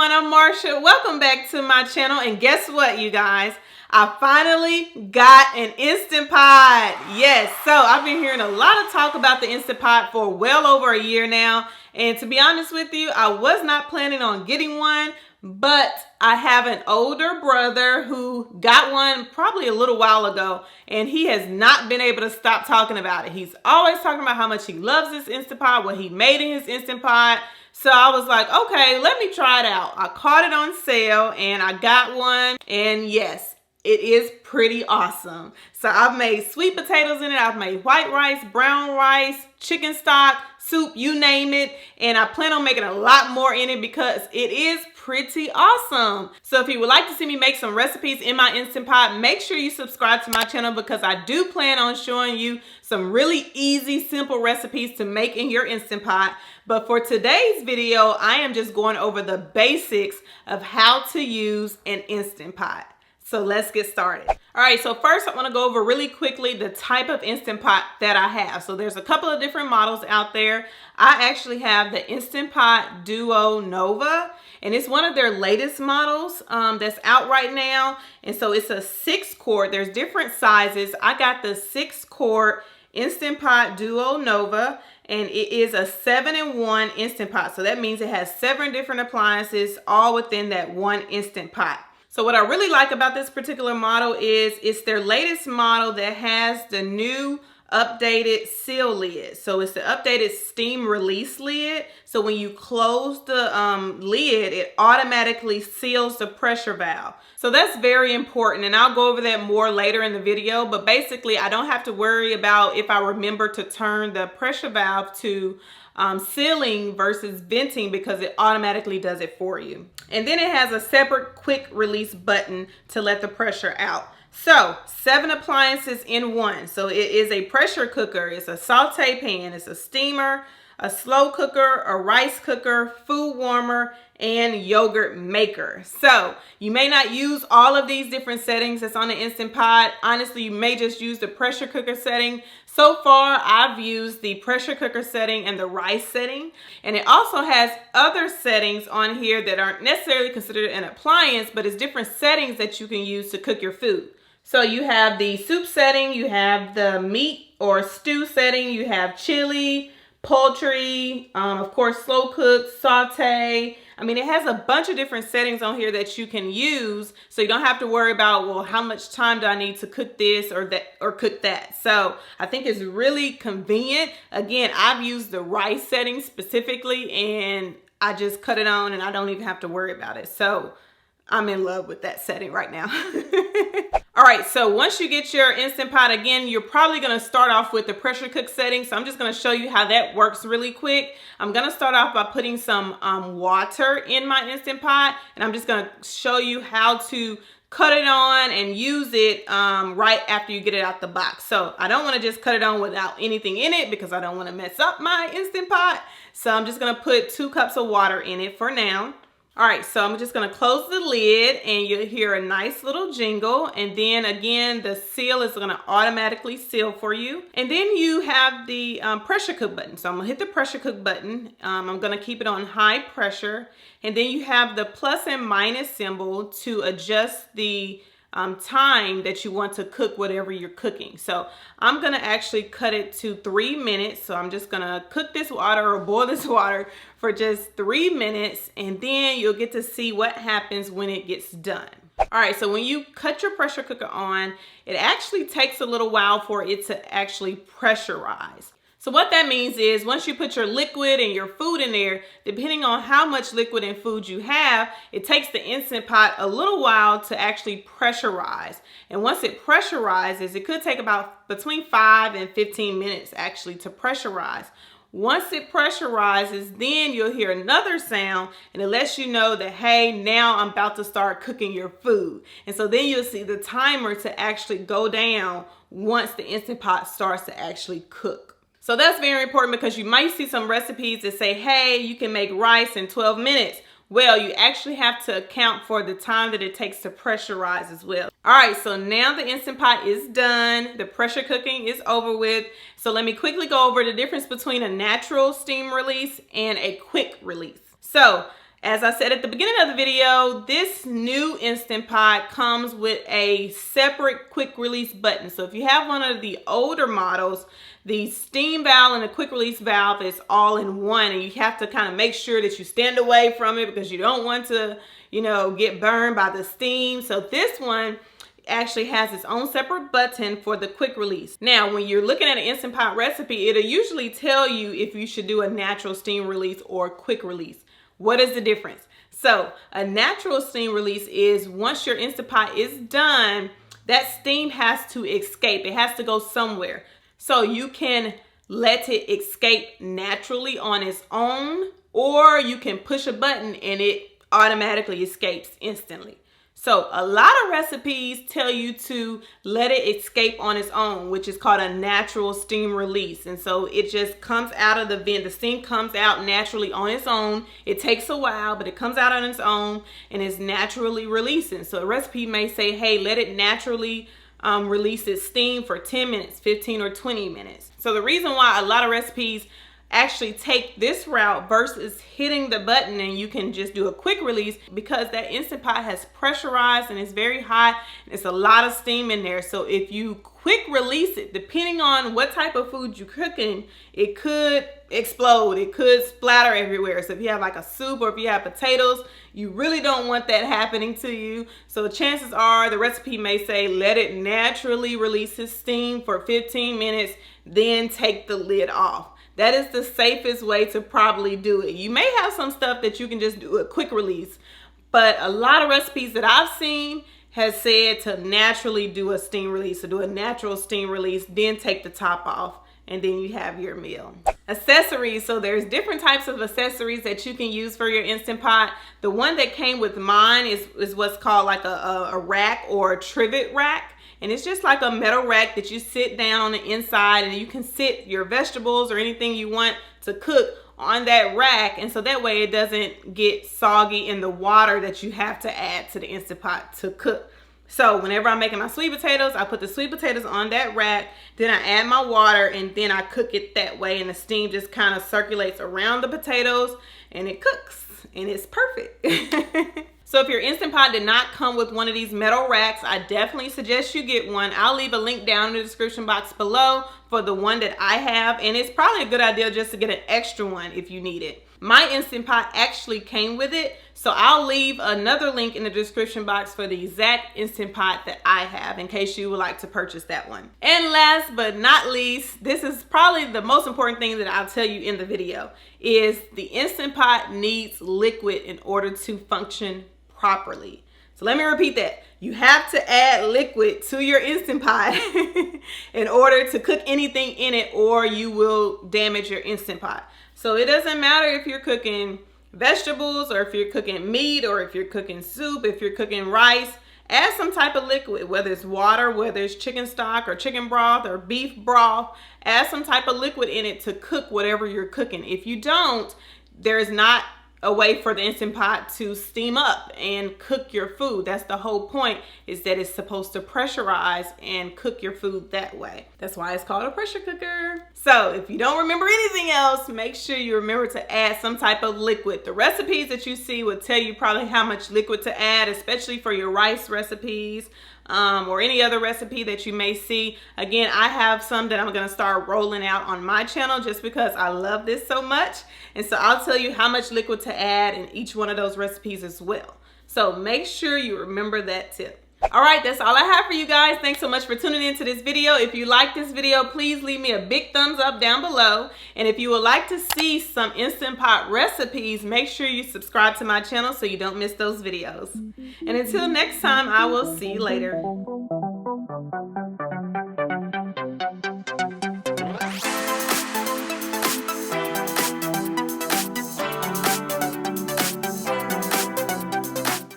everyone, I'm Marsha. Welcome back to my channel, and guess what, you guys? I finally got an Instant Pot. Yes, so I've been hearing a lot of talk about the Instant Pot for well over a year now, and to be honest with you, I was not planning on getting one, but I have an older brother who got one probably a little while ago, and he has not been able to stop talking about it. He's always talking about how much he loves this Instant Pot, what he made in his Instant Pot. So I was like, okay, let me try it out. I caught it on sale and I got one, and yes, it is pretty awesome. So I've made sweet potatoes in it. I've made white rice, brown rice, chicken stock, soup, you name it. And I plan on making a lot more in it because it is pretty awesome. So if you would like to see me make some recipes in my Instant Pot, make sure you subscribe to my channel because I do plan on showing you some really easy, simple recipes to make in your Instant Pot. But for today's video, I am just going over the basics of how to use an Instant Pot. So let's get started. All right, so first I want to go over really quickly the type of Instant Pot that I have. So there's a couple of different models out there. I actually have the Instant Pot Duo Nova, and it's one of their latest models that's out right now. And so it's a 6-quart. There's different sizes. I got the 6-quart Instant Pot Duo Nova, and it is a 7-in-1 Instant Pot. So that means it has 7 different appliances all within that one Instant Pot. So what I really like about this particular model is it's their latest model that has the new updated seal lid. So it's the updated steam release lid. So when you close the lid, it automatically seals the pressure valve. So that's very important, and I'll go over that more later in the video. But basically, I don't have to worry about if I remember to turn the pressure valve to sealing versus venting because it automatically does it for you. And then it has a separate quick release button to let the pressure out. So 7 appliances in one. So it is a pressure cooker, it's a saute pan, it's a steamer, a slow cooker, a rice cooker, food warmer, and yogurt maker. So you may not use all of these different settings that's on the Instant Pot. Honestly, you may just use the pressure cooker setting. So far, I've used the pressure cooker setting and the rice setting. And it also has other settings on here that aren't necessarily considered an appliance, but it's different settings that you can use to cook your food. So you have the soup setting, you have the meat or stew setting, you have chili, poultry, of course, slow cook, saute. I mean, it has a bunch of different settings on here that you can use, so you don't have to worry about, well, how much time do I need to cook this or that or cook that. So I think it's really convenient. Again, I've used the rice setting specifically, and I just cut it on and I don't even have to worry about it. So I'm in love with that setting right now. All right, so once you get your Instant Pot, again, you're probably gonna start off with the pressure cook setting. So I'm just gonna show you how that works really quick. I'm gonna start off by putting some water in my Instant Pot, and I'm just gonna show you how to cut it on and use it right after you get it out the box. So I don't wanna just cut it on without anything in it because I don't wanna mess up my Instant Pot. So I'm just gonna put 2 cups of water in it for now. All right, so I'm just gonna close the lid and you'll hear a nice little jingle. And then again, the seal is gonna automatically seal for you. And then you have the pressure cook button. So I'm gonna hit the pressure cook button. I'm gonna keep it on high pressure. And then you have the plus and minus symbol to adjust the time that you want to cook whatever you're cooking. So I'm gonna actually cut it to 3 minutes. So I'm just gonna cook this water or boil this water for just 3 minutes, and then you'll get to see what happens when it gets done. All right, so when you cut your pressure cooker on, it actually takes a little while for it to actually pressurize. So what that means is once you put your liquid and your food in there, depending on how much liquid and food you have, it takes the Instant Pot a little while to actually pressurize. And once it pressurizes, it could take about between 5 and 15 minutes actually to pressurize. Once it pressurizes, then you'll hear another sound and it lets you know that, hey, now I'm about to start cooking your food. And so then you'll see the timer to actually go down once the Instant Pot starts to actually cook. So that's very important because you might see some recipes that say, hey, you can make rice in 12 minutes. Well, you actually have to account for the time that it takes to pressurize as well. All right, so now the Instant Pot is done. The pressure cooking is over with. So let me quickly go over the difference between a natural steam release and a quick release. So As I said at the beginning of the video, this new Instant Pot comes with a separate quick release button. So if you have one of the older models, the steam valve and the quick release valve is all in one, and you have to kind of make sure that you stand away from it because you don't want to, get burned by the steam. So this one actually has its own separate button for the quick release. Now, when you're looking at an Instant Pot recipe, it'll usually tell you if you should do a natural steam release or quick release. What is the difference? So a natural steam release is once your Instant Pot is done, that steam has to escape. It has to go somewhere. So you can let it escape naturally on its own, or you can push a button and it automatically escapes instantly. So a lot of recipes tell you to let it escape on its own, which is called a natural steam release. And so it just comes out of the vent. The steam comes out naturally on its own. It takes a while, but it comes out on its own and is naturally releasing. So a recipe may say, hey, let it naturally release its steam for 10 minutes, 15 or 20 minutes. So the reason why a lot of recipes actually take this route versus hitting the button and you can just do a quick release, because that Instant Pot has pressurized and it's very hot and it's a lot of steam in there. So if you quick release it, depending on what type of food you're cooking, it could explode, it could splatter everywhere. So if you have like a soup or if you have potatoes, you really don't want that happening to you. So chances are the recipe may say let it naturally release its steam for 15 minutes, then take the lid off. That is the safest way to probably do it. You may have some stuff that you can just do a quick release, but a lot of recipes that I've seen has said to naturally do a steam release, to do a natural steam release, then take the top off, and then you have your meal. Accessories. So there's different types of accessories that you can use for your Instant Pot. The one that came with mine is what's called like a rack or a trivet rack. And it's just like a metal rack that you sit down on the inside, and you can sit your vegetables or anything you want to cook on that rack. And so that way it doesn't get soggy in the water that you have to add to the Instant Pot to cook. So whenever I'm making my sweet potatoes, I put the sweet potatoes on that rack, then I add my water, and then I cook it that way. And the steam just kind of circulates around the potatoes and it cooks, and it's perfect. So if your Instant Pot did not come with one of these metal racks, I definitely suggest you get one. I'll leave a link down in the description box below for the one that I have. And it's probably a good idea just to get an extra one if you need it. My Instant Pot actually came with it, so I'll leave another link in the description box for the exact Instant Pot that I have in case you would like to purchase that one. And last but not least, this is probably the most important thing that I'll tell you in the video, is the Instant Pot needs liquid in order to function properly. So let me repeat that. You have to add liquid to your Instant Pot in order to cook anything in it, or you will damage your Instant Pot. So it doesn't matter if you're cooking vegetables or if you're cooking meat or if you're cooking soup, if you're cooking rice, add some type of liquid, whether it's water, whether it's chicken stock or chicken broth or beef broth, add some type of liquid in it to cook whatever you're cooking. If you don't, there is not a way for the Instant Pot to steam up and cook your food. That's the whole point, is that it's supposed to pressurize and cook your food that way. That's why it's called a pressure cooker. So if you don't remember anything else, make sure you remember to add some type of liquid. The recipes that you see will tell you probably how much liquid to add, especially for your rice recipes, or any other recipe that you may see. Again, I have some that I'm going to start rolling out on my channel just because I love this so much. And so I'll tell you how much liquid to add in each one of those recipes as well. So make sure you remember that tip. All right, that's all I have for you guys. Thanks so much for tuning into this video. If you like this video, please leave me a big thumbs up down below. And if you would like to see some Instant Pot recipes, make sure you subscribe to my channel so you don't miss those videos. And until next time, I will see you later.